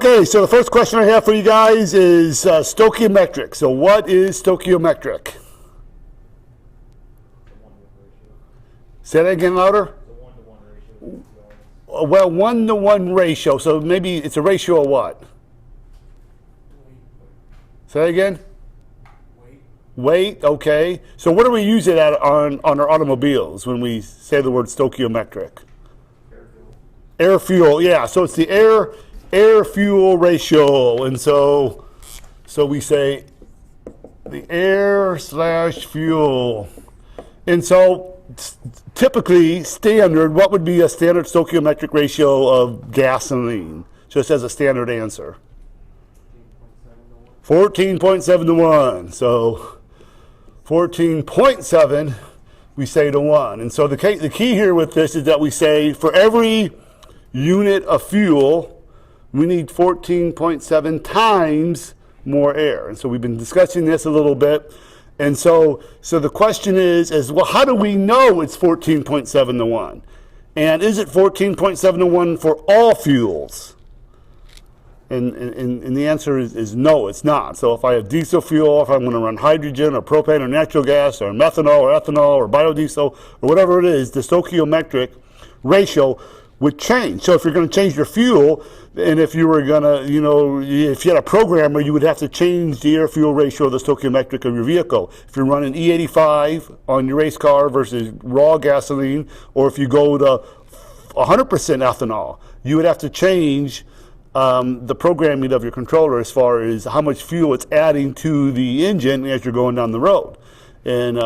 Okay, so the first question I have for you guys is stochiometric. So what is stochiometric? Say that again louder. Well, 1-to-1 ratio. So maybe it's a ratio of what? Say that again. Weight. Okay. So what do we use it at on our automobiles when we say the word stochiometric? Air fuel. Yeah. So it's the air fuel ratio, and so we say the air/fuel, and so typically standard, what would be a standard stochiometric ratio of gasoline, just as a standard answer? 14.7 to 1. So 14.7 we say to 1. And so the key here with this is that we say for every unit of fuel we need 14.7 times more air. And so we've been discussing this a little bit. And so the question is, well, how do we know it's 14.7 to 1? And is it 14.7 to 1 for all fuels? And the answer is no, it's not. So if I have diesel fuel, if I'm going to run hydrogen or propane or natural gas or methanol or ethanol or biodiesel or whatever it is, the stochiometric ratio would change. So if you're going to change your fuel, and if you were going to, if you had a programmer, you would have to change the air-fuel ratio of the stochiometric of your vehicle. If you're running E85 on your race car versus raw gasoline, or if you go to 100% ethanol, you would have to change the programming of your controller as far as how much fuel it's adding to the engine as you're going down the road. And,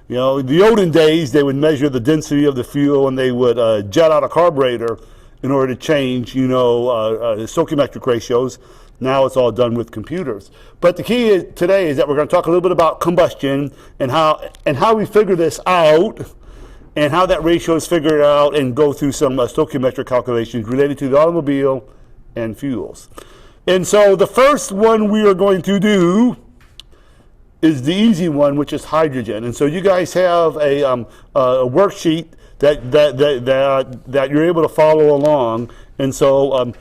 the olden days, they would measure the density of the fuel and they would jet out a carburetor in order to change, stochiometric ratios. Now it's all done with computers. But the key today is that we're going to talk a little bit about combustion and how we figure this out and how that ratio is figured out, and go through some stochiometric calculations related to the automobile and fuels. And so the first one we are going to do is the easy one, which is hydrogen. And so you guys have a worksheet that you're able to follow along. And so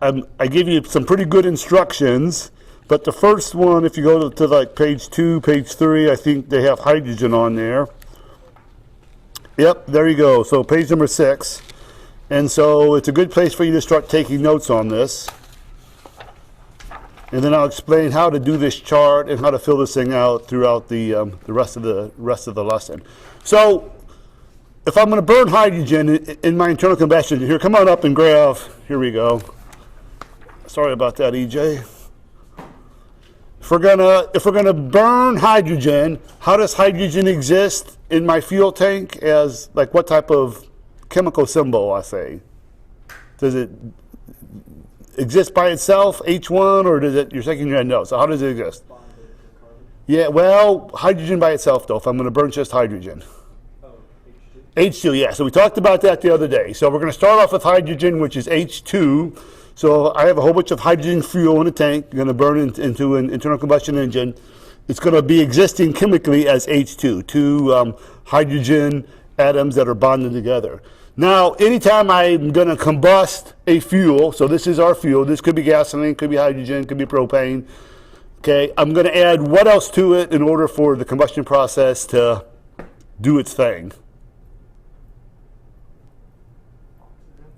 I give you some pretty good instructions. But the first one, if you go to like page 2, page 3, I think they have hydrogen on there. Yep, there you go. So page number 6. And so it's a good place for you to start taking notes on this. And then I'll explain how to do this chart and how to fill this thing out throughout the rest of the lesson. So if I'm going to burn hydrogen in my internal combustion, here, come on up and grab. Here we go. Sorry about that, EJ. If we're gonna burn hydrogen, how does hydrogen exist in my fuel tank? As like what type of chemical symbol? I say, does it exist by itself, H1, or does it? You're shaking your head no. So how does it exist? Yeah, well, hydrogen by itself though. If I'm going to burn just hydrogen. H2, yeah. So we talked about that the other day. So we're going to start off with hydrogen, which is H2. So I have a whole bunch of hydrogen fuel in a tank. I'm going to burn into an internal combustion engine. It's going to be existing chemically as H2, two hydrogen atoms that are bonded together. Now, anytime I'm going to combust a fuel, so this is our fuel. This could be gasoline, could be hydrogen, could be propane. Okay, I'm going to add what else to it in order for the combustion process to do its thing?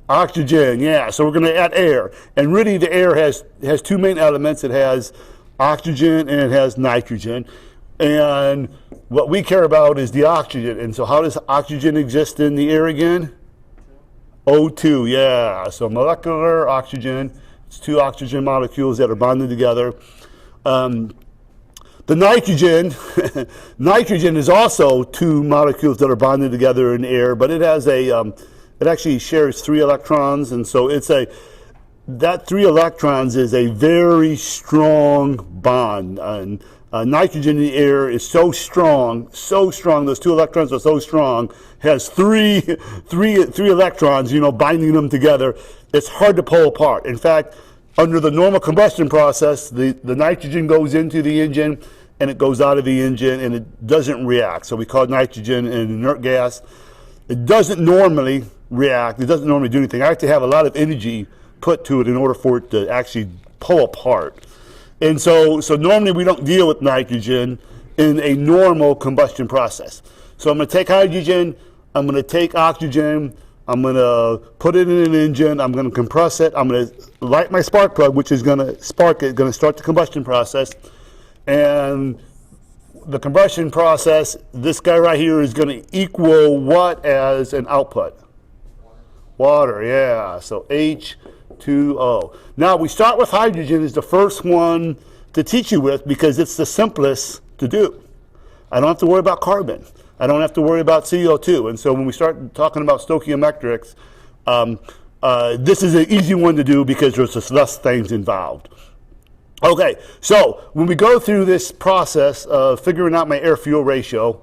Oxygen, yeah. So we're going to add air. And really the air has two main elements. It has oxygen and it has nitrogen. And what we care about is the oxygen. And so how does oxygen exist in the air again? O2, yeah. So molecular oxygen. It's two oxygen molecules that are bonded together. The nitrogen, nitrogen is also two molecules that are bonded together in air, but it has it actually shares 3 electrons, and so that 3 electrons is a very strong bond. And nitrogen in the air is so strong, those 2 electrons are so strong, has three electrons, binding them together. It's hard to pull apart. In fact, under the normal combustion process, the nitrogen goes into the engine and it goes out of the engine and it doesn't react. So we call nitrogen an inert gas. It doesn't normally react. It doesn't normally do anything. I have to have a lot of energy put to it in order for it to actually pull apart. And so normally we don't deal with nitrogen in a normal combustion process. So I'm going to take hydrogen, I'm going to take oxygen, I'm going to put it in an engine, I'm going to compress it, I'm going to light my spark plug, which is going to spark it, going to start the combustion process. And the combustion process, this guy right here is going to equal what as an output? Water, yeah. So H2O. Now we start with hydrogen as the first one to teach you with because it's the simplest to do. I don't have to worry about carbon. I don't have to worry about CO2. And so when we start talking about stoichiometrics, this is an easy one to do because there's just less things involved. Okay, so when we go through this process of figuring out my air-fuel ratio,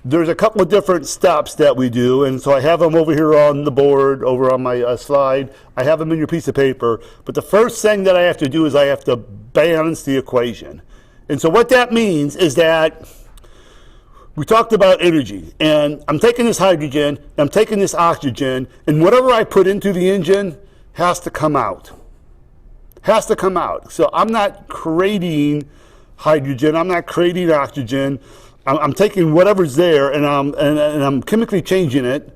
there's a couple of different steps that we do, and so I have them over here on the board, over on my slide. I have them in your piece of paper, but the first thing that I have to do is I have to balance the equation. And so what that means is that we talked about energy, and I'm taking this hydrogen, I'm taking this oxygen, and whatever I put into the engine has to come out. Has to come out. So I'm not creating hydrogen, I'm not creating oxygen, I'm taking whatever's there and I'm chemically changing it,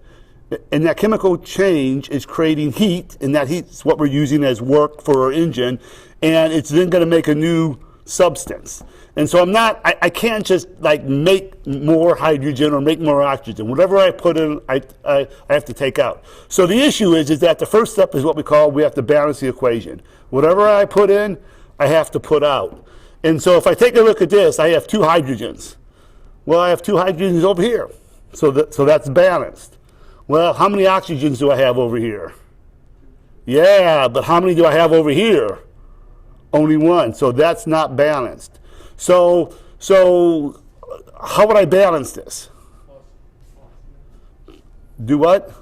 and that chemical change is creating heat, and that heat is what we're using as work for our engine, and it's then going to make a new substance. And so I can't just like make more hydrogen or make more oxygen. Whatever I put in, I have to take out. So the issue is that the first step is what we have to balance the equation. Whatever I put in, I have to put out. And so if I take a look at this, I have two hydrogens. Well, I have two hydrogens over here. So that's balanced. Well, how many oxygens do I have over here? Yeah, but how many do I have over here? Only one. So that's not balanced. So how would I balance this? Do what?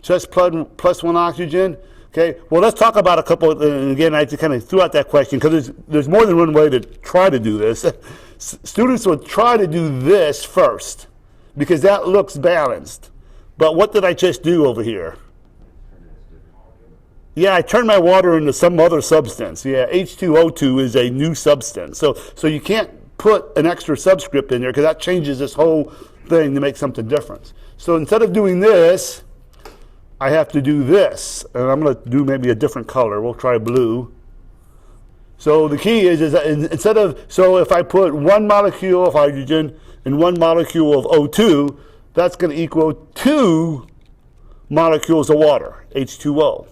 Just plus one oxygen? Okay, well, let's talk about a couple, and again, I just kind of threw out that question because there's more than one way to try to do this. Students would try to do this first because that looks balanced. But what did I just do over here? Yeah, I turned my water into some other substance. Yeah, H2O2 is a new substance. So you can't put an extra subscript in there because that changes this whole thing to make something different. So instead of doing this, I have to do this. And I'm going to do maybe a different color. We'll try blue. So the key is that so if I put one molecule of hydrogen and one molecule of O2, that's going to equal 2 molecules of water, H2O.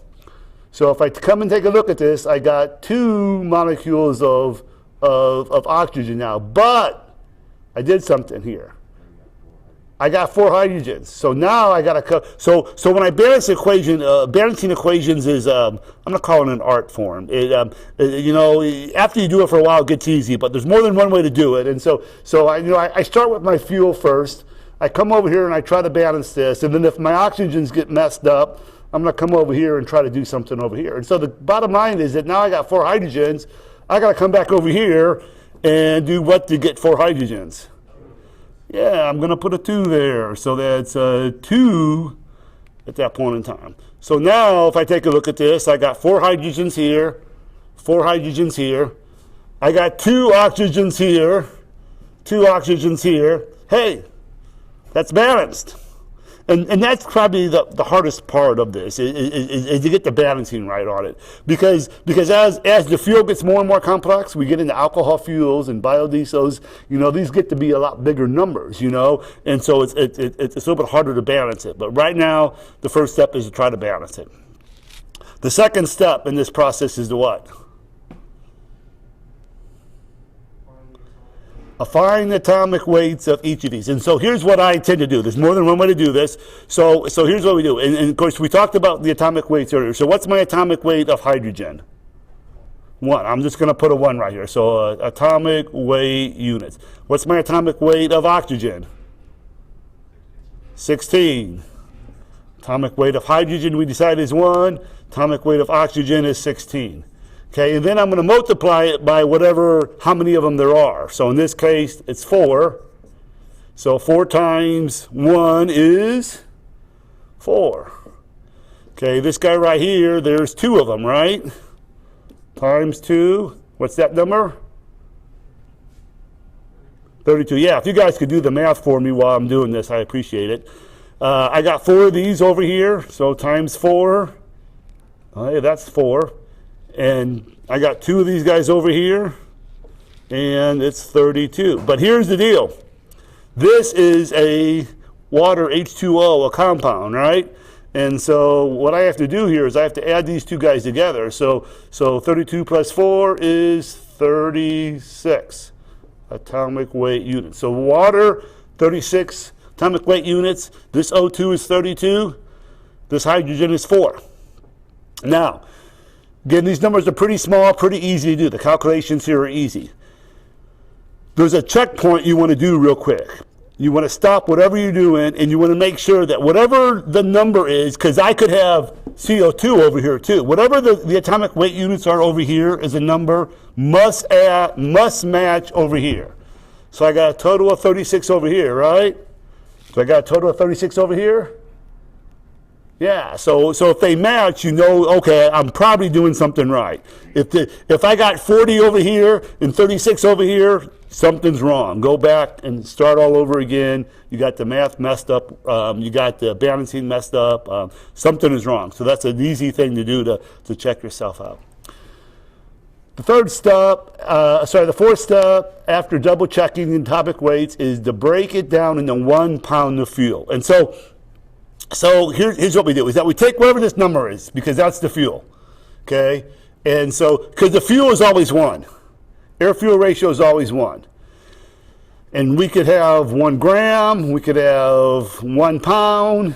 So if I come and take a look at this, I got 2 molecules of oxygen now, but I did something here. I got 4 hydrogens. So now I got to so when I balance the equation, balancing equations is I'm not calling it an art form. You know, after you do it for a while, it gets easy, but there's more than one way to do it. And so I start with my fuel first. I come over here and I try to balance this, and then if my oxygens get messed up, I'm going to come over here and try to do something over here. And so the bottom line is that now I got 4 hydrogens. I got to come back over here and do what to get 4 hydrogens? Yeah, I'm going to put a 2 there. So that's 2 at that point in time. So now if I take a look at this, I got 4 hydrogens here, 4 hydrogens here. I got 2 oxygens here, 2 oxygens here. Hey, that's balanced. And that's probably the hardest part of this is to get the balancing right on it. Because as the fuel gets more and more complex, we get into alcohol fuels and biodiesels, you know, these get to be a lot bigger numbers, you know, and so it's a little bit harder to balance it. But right now, the first step is to try to balance it. The second step in this process is to what? Find the atomic weights of each of these. And so here's what I tend to do. There's more than one way to do this. So here's what we do. And of course, we talked about the atomic weights earlier. So what's my atomic weight of hydrogen? 1. I'm just going to put a 1 right here. So atomic weight units. What's my atomic weight of oxygen? 16. Atomic weight of hydrogen we decided is 1. Atomic weight of oxygen is 16. Okay, and then I'm going to multiply it by how many of them there are. So in this case, it's 4. So 4 times 1 is 4. Okay, this guy right here, there's 2 of them, right? Times 2, what's that number? 32. Yeah, if you guys could do the math for me while I'm doing this, I appreciate it. I got 4 of these over here, so times 4. Oh, yeah, that's 4. And I got 2 of these guys over here, and it's 32. But here's the deal. This is a water H2O, a compound, right? And so what I have to do here is I have to add these 2 guys together. So 32 plus 4 is 36 atomic weight units. So water, 36 atomic weight units. This O2 is 32. This hydrogen is 4. Now, again, these numbers are pretty small, pretty easy to do. The calculations here are easy. There's a checkpoint you want to do real quick. You want to stop whatever you're doing, and you want to make sure that whatever the number is, because I could have CO2 over here too. Whatever the atomic weight units are over here is a number must match over here. So I got a total of 36 over here, right? So I got a total of 36 over here. Yeah, so if they match, you know, okay, I'm probably doing something right. If I got 40 over here and 36 over here, something's wrong. Go back and start all over again. You got the math messed up. You got the balancing messed up. Something is wrong. So that's an easy thing to do to check yourself out. The fourth step after double checking the atomic weights is to break it down into 1 pound of fuel. And so here's what we do, is that we take whatever this number is, because that's the fuel, okay? And so, because the fuel is always 1. Air-fuel ratio is always 1. And we could have 1 gram, we could have 1 pound.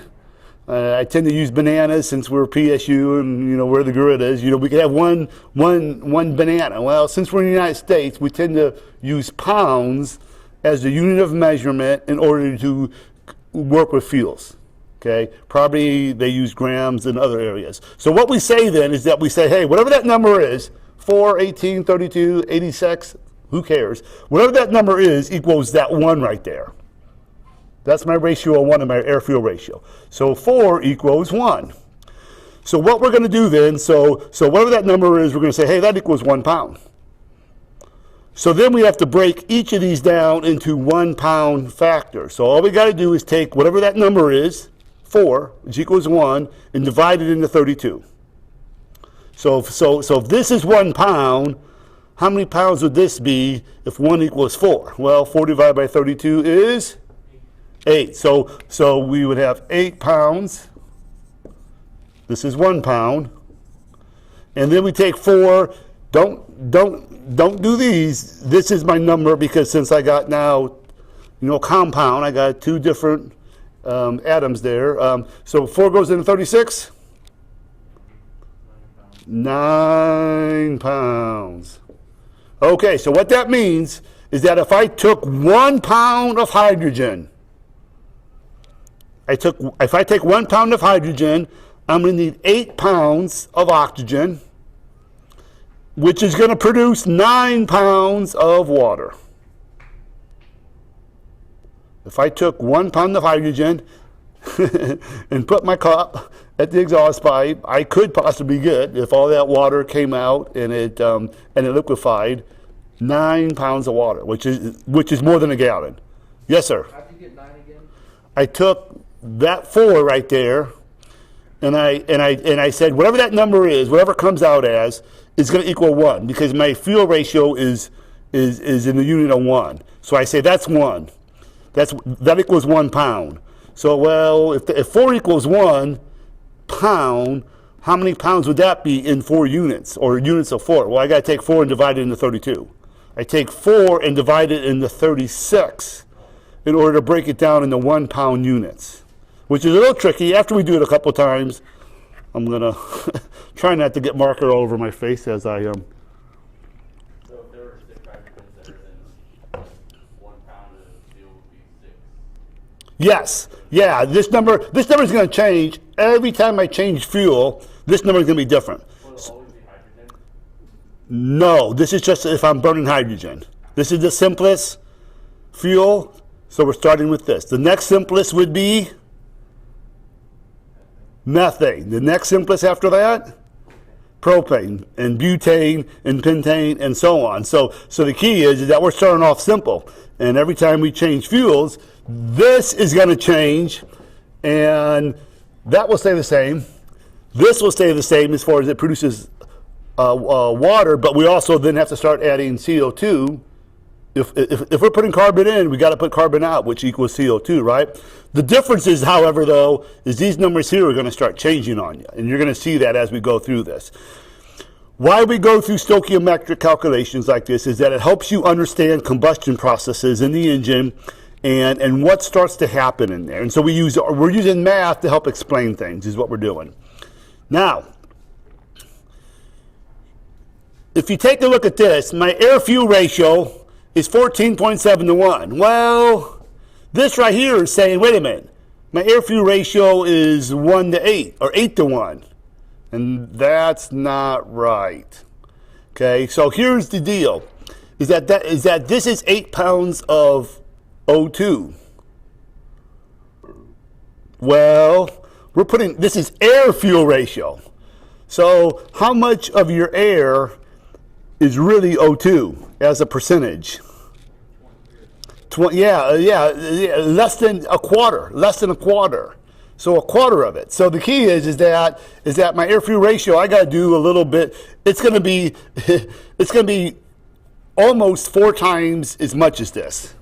I tend to use bananas since we're PSU and, you know, where the grid is. You know, we could have one banana. Well, since we're in the United States, we tend to use pounds as the unit of measurement in order to work with fuels. Okay, probably they use grams in other areas. So what we say then is that we say, hey, whatever that number is, 4, 18, 32, 86, who cares? Whatever that number is equals that 1 right there. That's my ratio of 1 in my air-fuel ratio. So 4 equals 1. So what we're going to do then, so whatever that number is, we're going to say, hey, that equals 1 pound. So then we have to break each of these down into 1 pound factors. So all we got to do is take whatever that number is, 4, which equals 1, and divide it into 32. So if this is 1 pound, how many pounds would this be if 1 equals 4? Well, 4 divided by 32 is 8. So we would have 8 pounds. This is 1 pound. And then we take 4. Don't do these. This is my number because since I got now, you know, compound, I got 2 different atoms there. So 4 goes into 36. 9 pounds. Okay, so what that means is that if I took 1 pound of hydrogen, if I take 1 pound of hydrogen, I'm going to need 8 pounds of oxygen, which is going to produce 9 pounds of water. If I took 1 pound of hydrogen and put my cup at the exhaust pipe, I could possibly get, if all that water came out and it liquefied, 9 pounds of water, which is more than a gallon. Yes, sir. How did you get 9 again? I took that 4 right there, and I said whatever that number is, whatever it comes out as, is going to equal 1 because my fuel ratio is in the unit of 1. So I say that's 1. That equals 1 pound. So, well, if 4 equals 1 pound, how many pounds would that be in 4 units, or units of 4? Well, I got to take 4 and divide it into 32. I take 4 and divide it into 36 in order to break it down into 1 pound units, which is a little tricky. After we do it a couple times, I'm going to try not to get marker all over my face as I So if there were 6 hydrogens there, then 1 pound of fuel would be 6. Yes. Yeah, this number is going to change. Every time I change fuel, this number is going to be different. Will it always be hydrogen? No, this is just if I'm burning hydrogen. This is the simplest fuel, so we're starting with this. The next simplest would be Methane. The next simplest after that? Propane and butane and pentane and so on. So the key is that we're starting off simple. And every time we change fuels, this is going to change, and that will stay the same. This will stay the same as far as it produces water, but we also then have to start adding CO2. If we're putting carbon in, we got to put carbon out, which equals CO2, right? The difference is, however, though, is these numbers here are going to start changing on you, and you're going to see that as we go through this. Why we go through stochiometric calculations like this is that it helps you understand combustion processes in the engine and what starts to happen in there. And so we're using math to help explain things, is what we're doing. Now, if you take a look at this, my air-fuel ratio is 14.7 to 1. Well, this right here is saying, wait a minute, my air-fuel ratio is 1 to 8, or 8 to 1. And that's not right. Okay, so here's the deal, is that this is 8 pounds of O2. Well, this is air-fuel ratio. So how much of your air is really O2 as a percentage? Less than a quarter. So a quarter of it. So the key is that my air-fuel ratio, I got to do a little bit. It's going to be almost 4 times as much as this.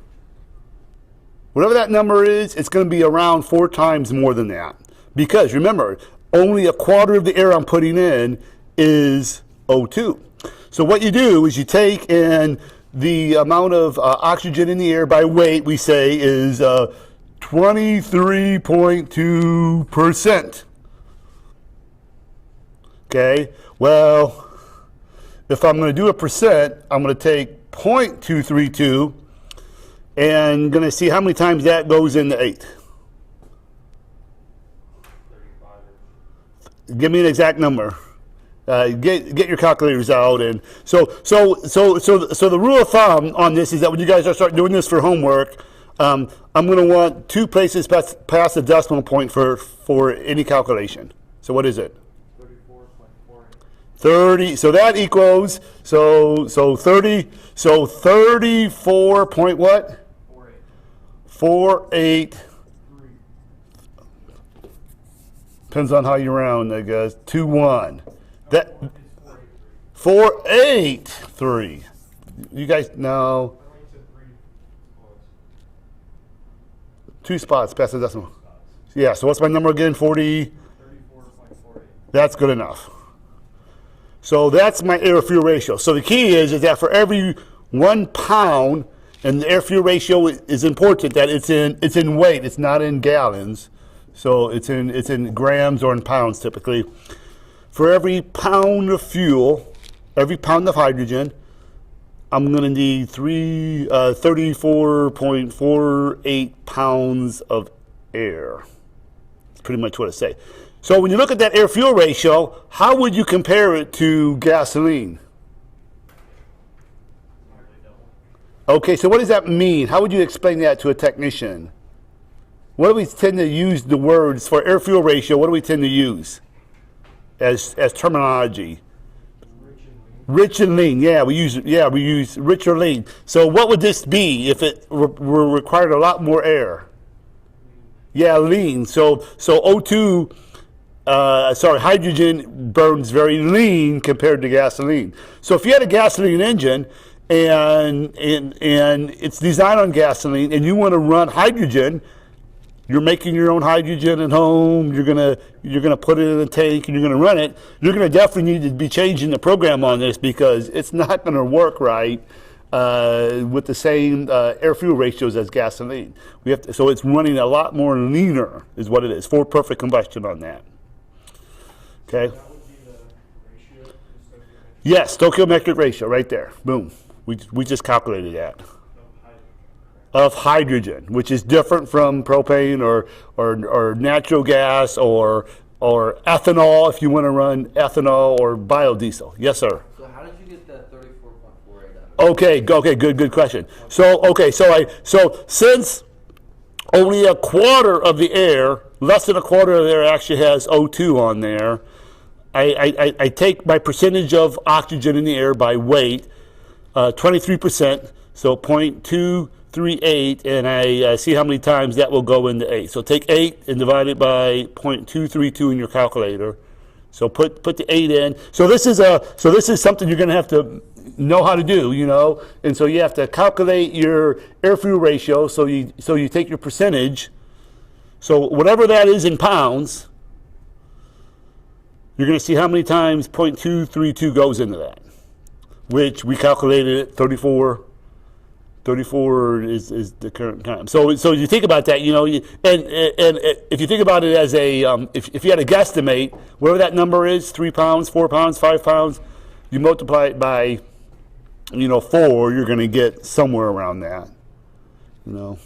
Whatever that number is, it's going to be around 4 times more than that. Because remember, only a quarter of the air I'm putting in is O2. So what you do is you take in the amount of oxygen in the air by weight, we say, is 23.2%. Okay, well, if I'm going to do a percent, I'm going to take 0.232 and going to see how many times that goes into 8. Give me an exact number. Get your calculators out, and so the rule of thumb on this is that when you guys start doing this for homework, I'm going to want 2 places past the decimal point for any calculation. So what is it? 30. So that equals 34 point what? 48. Depends on how you round, I guess. 2-1. That 483. You guys know 2 spots past the decimal. Yeah. So what's my number again? 40. 34.48. That's good enough. So that's my air-fuel ratio. So the key is that for every 1 pound, and the air-fuel ratio is important that it's in weight. It's not in gallons. So it's in grams or in pounds typically. For every pound of fuel, every pound of hydrogen, I'm going to need 34.48 pounds of air. That's pretty much what it says. So when you look at that air-fuel ratio, how would you compare it to gasoline? Okay, so what does that mean? How would you explain that to a technician? What do we tend to use the words for air-fuel ratio? What do we tend to use as terminology? Rich and lean. Yeah, we use rich or lean. So what would this be if it required a lot more air? Yeah, lean. So O2. Hydrogen burns very lean compared to gasoline. So if you had a gasoline engine and it's designed on gasoline, and you want to run hydrogen, you're making your own hydrogen at home. You're gonna put it in a tank and you're gonna run it. You're gonna definitely need to be changing the program on this because it's not gonna work right with the same air-fuel ratios as gasoline. So it's running a lot more leaner, is what it is, for perfect combustion on that. Okay. That would be the ratio in stoichiometric Yes, stochiometric ratio right there. Boom. We just calculated that. Of hydrogen, which is different from propane or natural gas or ethanol if you want to run ethanol or biodiesel. Yes, sir. So how did you get that 34.48 out? Okay, good question. So since only a quarter of the air less than a quarter of there actually has O2 on there. I take my percentage of oxygen in the air by weight, 23%, so 0.238, and I see how many times that will go into 8. So take 8 and divide it by 0.232 in your calculator. So put the 8 in. So this is something you're going to have to know how to do, you know. And so you have to calculate your air-fuel ratio. So you take your percentage. So whatever that is in pounds, you're going to see how many times 0.232 goes into that, which we calculated at 34. 34 is the current time. So you think about that, you know, and if you think about it as a, if you had to guesstimate, whatever that number is, 3 pounds, 4 pounds, 5 pounds, you multiply it by, you know, 4, you're going to get somewhere around that, you know.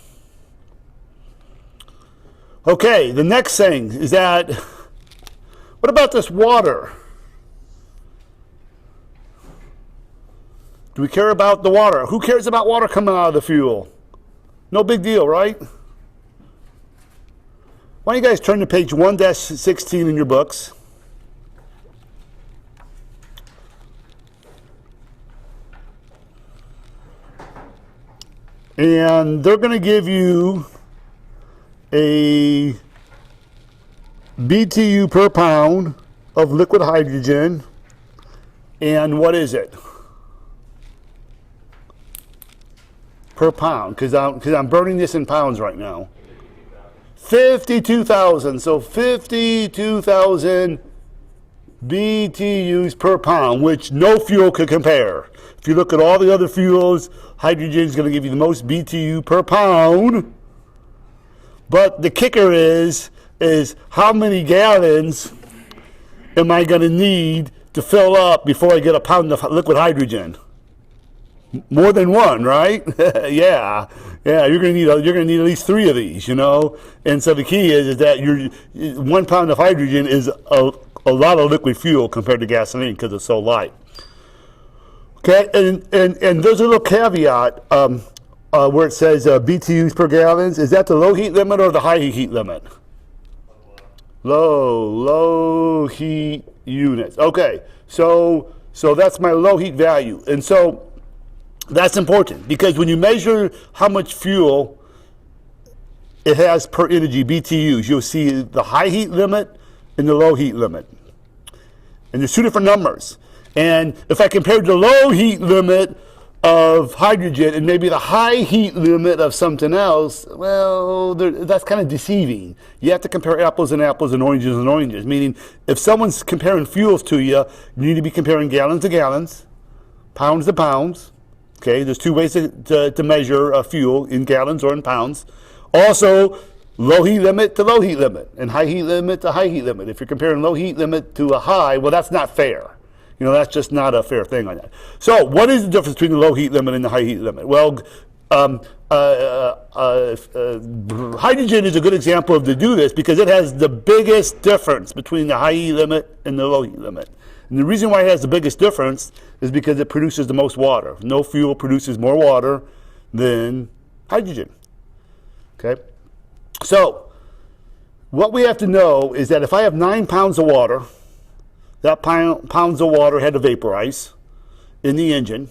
Okay, the next thing is that, what about this water? Do we care about the water? Who cares about water coming out of the fuel? No big deal, right? Why don't you guys turn to page 1-16 in your books? And they're going to give you a BTU per pound of liquid hydrogen. And what is it? Per pound, because I'm burning this in pounds right now. 52,000. So 52,000 BTUs per pound, which no fuel could compare. If you look at all the other fuels, hydrogen is going to give you the most BTU per pound. But the kicker is how many gallons am I going to need to fill up before I get a pound of liquid hydrogen? More than one, right? yeah. You're gonna need at least 3 of these, you know. And so the key is that 1 pound of hydrogen is a lot of liquid fuel compared to gasoline because it's so light. Okay, and there's a little caveat where it says BTUs per gallons. Is that the low heat limit or the high heat limit? Low heat units. Okay, so that's my low heat value, and so that's important because when you measure how much fuel it has per energy, BTUs, you'll see the high heat limit and the low heat limit. And there's 2 different numbers. And if I compare the low heat limit of hydrogen and maybe the high heat limit of something else, well, that's kind of deceiving. You have to compare apples and apples and oranges, meaning if someone's comparing fuels to you, you need to be comparing gallons to gallons, pounds to pounds. Okay, there's 2 ways to measure fuel, in gallons or in pounds. Also, low heat limit to low heat limit, and high heat limit to high heat limit. If you're comparing low heat limit to a high, well, that's not fair. You know, that's just not a fair thing on that. So, what is the difference between the low heat limit and the high heat limit? Well, hydrogen is a good example to do this because it has the biggest difference between the high heat limit and the low heat limit. And the reason why it has the biggest difference is because it produces the most water. No fuel produces more water than hydrogen. Okay? So, what we have to know is that if I have 9 pounds of water, that pounds of water had to vaporize in the engine.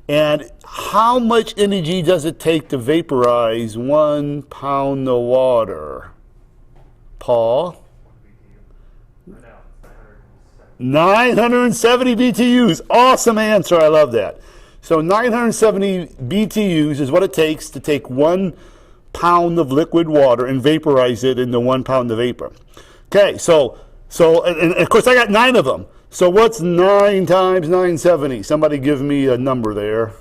And how much energy does it take to vaporize 1 pound of water? Paul? 970 BTUs. Awesome answer. I love that. So 970 BTUs is what it takes to take 1 pound of liquid water and vaporize it into 1 pound of vapor. Okay, so and of course I got 9 of them. So what's 9 times 970? Somebody give me a number there.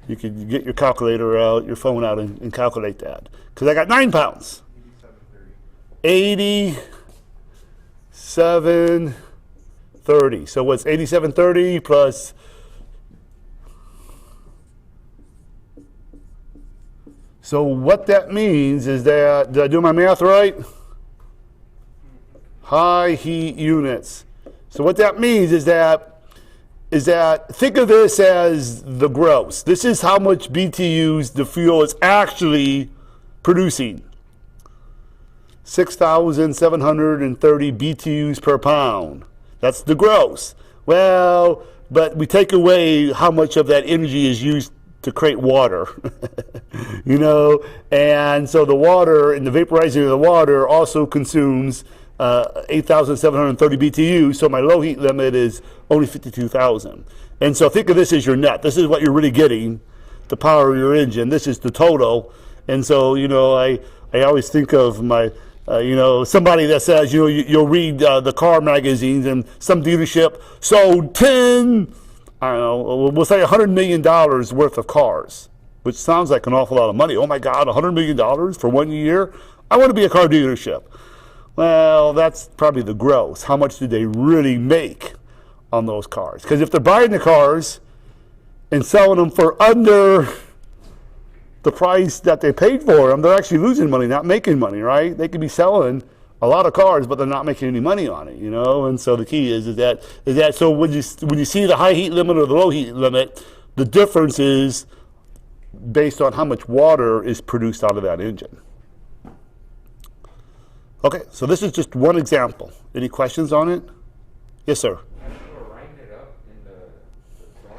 You could get your calculator out, your phone out, and calculate that. Because I got 9 pounds. 8730. So what's 8730 plus? So what that means is that, did I do my math right? High heat units. So what that means is that think of this as the gross. This is how much BTUs the fuel is actually producing. 6,730 BTUs per pound. That's the gross. Well, but we take away how much of that energy is used to create water, and so the water and the vaporizing of the water also consumes 8,730 BTU, so my low heat limit is only 52,000. And so think of this as your net. This is what you're really getting to power your engine. This is the total. And so, I always think of my, somebody that says, you'll read the car magazines and some dealership sold 10, I don't know, we'll say $100 million worth of cars, which sounds like an awful lot of money. Oh my God, $100 million for 1 year? I want to be a car dealership. Well, that's probably the gross. How much did they really make on those cars? Because if they're buying the cars and selling them for under the price that they paid for them, they're actually losing money, not making money, right? They could be selling a lot of cars, but they're not making any money on it, And so the key is that so when you see the high heat limit or the low heat limit, the difference is based on how much water is produced out of that engine. Okay, so this is just one example. Any questions on it? Yes, sir. As you were writing it up in the chart,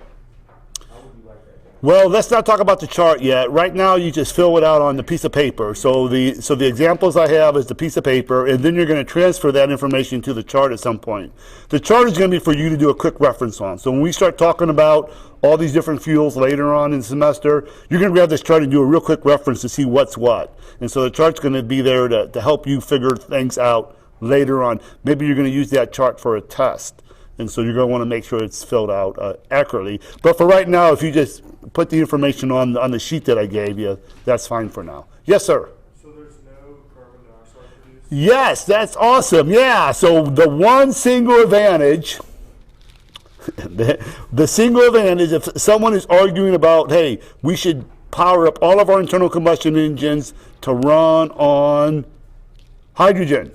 how would you like that done? Well, let's not talk about the chart yet. Right now, you just fill it out on the piece of paper. So the examples I have is the piece of paper, and then you're going to transfer that information to the chart at some point. The chart is going to be for you to do a quick reference on. So when we start talking about all these different fuels later on in the semester, you're going to grab this chart and do a real quick reference to see what's what. And so the chart's going to be there to help you figure things out later on. Maybe you're going to use that chart for a test. And so you're going to want to make sure it's filled out accurately. But for right now, if you just put the information on the sheet that I gave you, that's fine for now. Yes, sir. So there's no carbon dioxide produced? Yes, that's awesome. Yeah, so the one single advantage, the single advantage, if someone is arguing about, hey, we should power up all of our internal combustion engines to run on hydrogen.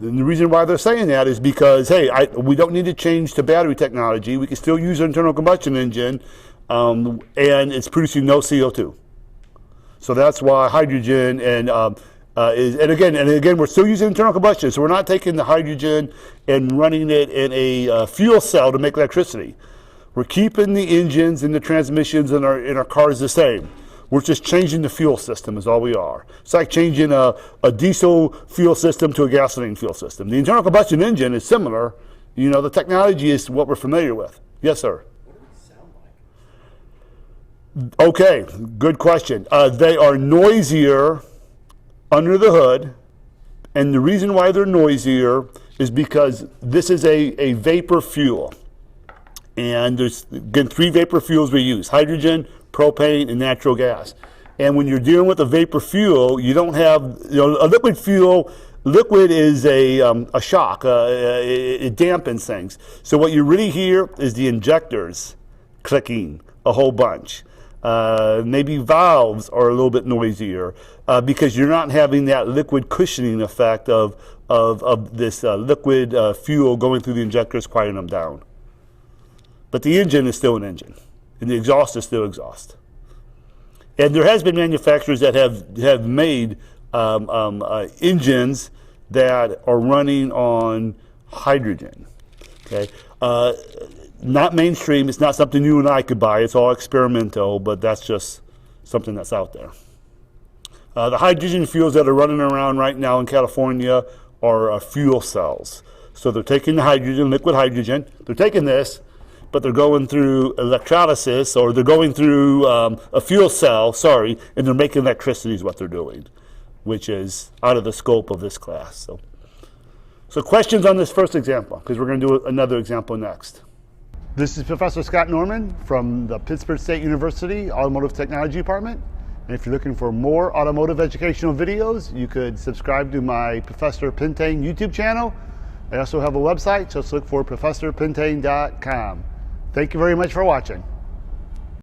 And the reason why they're saying that is because, hey, we don't need to change to battery technology. We can still use an internal combustion engine, and it's producing no CO2. So that's why hydrogen and again, we're still using internal combustion. So we're not taking the hydrogen and running it in a fuel cell to make electricity. We're keeping the engines and the transmissions in our cars the same. We're just changing the fuel system is all we are. It's like changing a diesel fuel system to a gasoline fuel system. The internal combustion engine is similar. The technology is what we're familiar with. Yes, sir. What do they sound like? Okay, good question. They are noisier under the hood, and the reason why they're noisier is because this is a vapor fuel. And there's, again, 3 vapor fuels we use: hydrogen, propane, and natural gas. And when you're dealing with a vapor fuel, you don't have, a liquid fuel. Liquid is a shock. It dampens things. So what you really hear is the injectors clicking a whole bunch. Maybe valves are a little bit noisier because you're not having that liquid cushioning effect of this liquid fuel going through the injectors, quieting them down. But the engine is still an engine, and the exhaust is still exhaust. And there has been manufacturers that have made engines that are running on hydrogen. Okay, not mainstream. It's not something you and I could buy. It's all experimental, but that's just something that's out there. The hydrogen fuels that are running around right now in California are fuel cells. So they're taking the hydrogen, liquid hydrogen. They're taking this, but they're going through electrolysis, or they're going through a fuel cell, and they're making electricity is what they're doing, which is out of the scope of this class. So questions on this first example, because we're going to do another example next. This is Professor Scott Norman from the Pittsburgh State University Automotive Technology Department. And if you're looking for more automotive educational videos, you could subscribe to my Professor Pintane YouTube channel. I also have a website, just look for professorpintane.com. Thank you very much for watching.